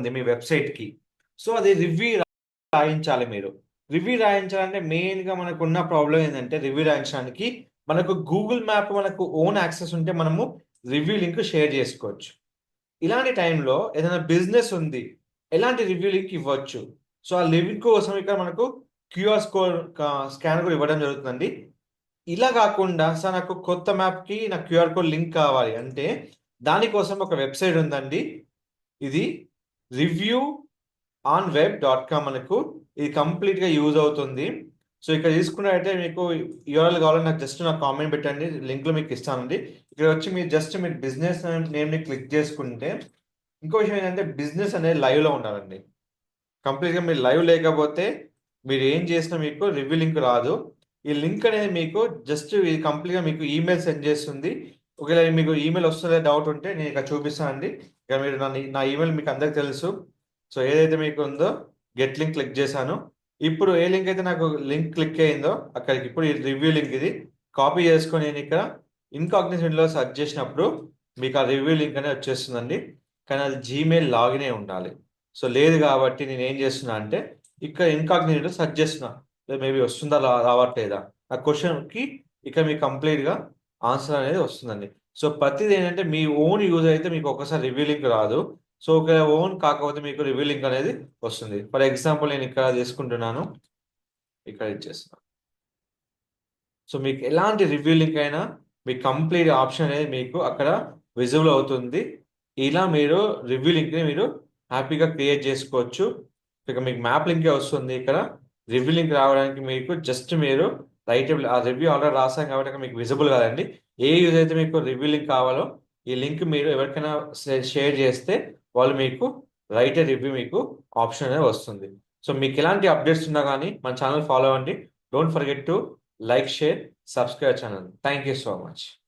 ఉంది మీ వెబ్సైట్కి. సో అది రివ్యూ రాయించాలి మీరు. రివ్యూ రాయించాలంటే మెయిన్గా మనకు ఉన్న ప్రాబ్లం ఏంటంటే రివ్యూ రాయించడానికి మనకు గూగుల్ మ్యాప్ మనకు ఓన్ యాక్సెస్ ఉంటే మనము రివ్యూ లింక్ షేర్ చేసుకోవచ్చు. ఇలాంటి టైంలో ఏదైనా బిజినెస్ ఉంది, ఎలాంటి రివ్యూ లింక్ ఇవ్వచ్చు. సో ఆ లింక్ కోసం ఇక్కడ మనకు క్యూఆర్ కోడ్ స్కాన్ కూడా ఇవ్వడం జరుగుతుందండి. ఇలా కాకుండా సార్ నాకు కొత్త మ్యాప్కి నాకు క్యూఆర్ కోడ్ లింక్ కావాలి అంటే దానికోసం ఒక వెబ్సైట్ ఉందండి. ఇది రివ్యూ ఆన్ వెబ్.com మనకు ఇది కంప్లీట్గా యూజ్ అవుతుంది. సో ఇక్కడ తీసుకున్నట్టయితే మీకు యూఆర్ఎల్ కావాలని నాకు కామెంట్ పెట్టండి, లింక్లో మీకు ఇస్తానండి. ఇక్కడ వచ్చి మీరు జస్ట్ మీరు బిజినెస్ నేమ్ని క్లిక్ చేసుకుంటే ఇంకో విషయం ఏంటంటే బిజినెస్ అనేది లైవ్లో ఉండాలండి. కంప్లీట్గా మీరు లైవ్ లేకపోతే మీరు ఏం చేసినా మీకు రివ్యూ లింక్ రాదు. ఈ లింక్ అనేది మీకు జస్ట్ ఇది కంప్లీట్గా మీకు ఈమెయిల్ సెండ్ చేస్తుంది. ఒకవేళ మీకు ఈమెయిల్ వస్తుందో డౌట్ ఉంటే నేను ఇక్కడ చూపిస్తానండి. ఇక మీరు నా ఈమెయిల్ మీకు అందరికి తెలుసు. సో ఏదైతే మీకు ఉందో గెట్ లింక్ క్లిక్ చేశాను. ఇప్పుడు ఏ లింక్ అయితే నాకు లింక్ క్లిక్ అయిందో అక్కడికి ఇప్పుడు ఈ రివ్యూ లింక్ ఇది కాపీ చేసుకొని నేను ఇక్కడ ఇన్కాగ్నిషన్లో సెర్చ్ చేసినప్పుడు మీకు ఆ రివ్యూ లింక్ అనేది వచ్చేస్తుందండి. కానీ అది జీమెయిల్ లాగిన్ అయి ఉండాలి. సో లేదు కాబట్టి నేను ఏం చేస్తున్నా అంటే ఇక్కడ ఇన్కాగ్నిటో సెర్చ్ చేస్తున్నా, మేబీ వస్తుందా రావట్లేదా ఆ క్వశ్చన్కి ఇక్కడ మీకు కంప్లీట్గా ఆన్సర్ అనేది వస్తుందండి. సో ప్రతిది ఏంటంటే మీ ఓన్ యూజ్ అయితే మీకు ఒకసారి రివ్యూ లింక్ రాదు. సో ఒక ఓన్ కాకపోతే మీకు రివ్యూ లింక్ అనేది వస్తుంది. ఫర్ ఎగ్జాంపుల్ నేను ఇక్కడ తీసుకుంటున్నాను, ఇక్కడ ఇచ్చేస్తున్నాను. సో మీకు ఎలాంటి రివ్యూ లింక్ అయినా మీకు కంప్లీట్ ఆప్షన్ అనేది మీకు అక్కడ విజిబుల్ అవుతుంది. ఇలా మీరు రివ్యూ లింక్ని మీరు హ్యాపీగా క్రియేట్ చేసుకోవచ్చు. ఇక మీకు మ్యాప్ లింకే వస్తుంది. ఇక్కడ రివ్యూ లింక్ రావడానికి మీకు జస్ట్ మీరు రైట్ ఆ రివ్యూ ఆల్రెడీ రాసాం కాబట్టి అక్కడ మీకు విజిబుల్ కాదండి. ఏ యూజ్ అయితే మీకు రివ్యూ లింక్ కావాలో ఈ లింక్ మీరు ఎవరికైనా షేర్ చేస్తే వాళ్ళు మీకు రైట్ రివ్యూ మీకు ఆప్షన్ అనేది వస్తుంది. సో మీకు ఎలాంటి అప్డేట్స్ ఉన్నా కానీ మన ఛానల్ ఫాలో అవ్వండి. Don't forget to like, share, subscribe channel. Thank you so much.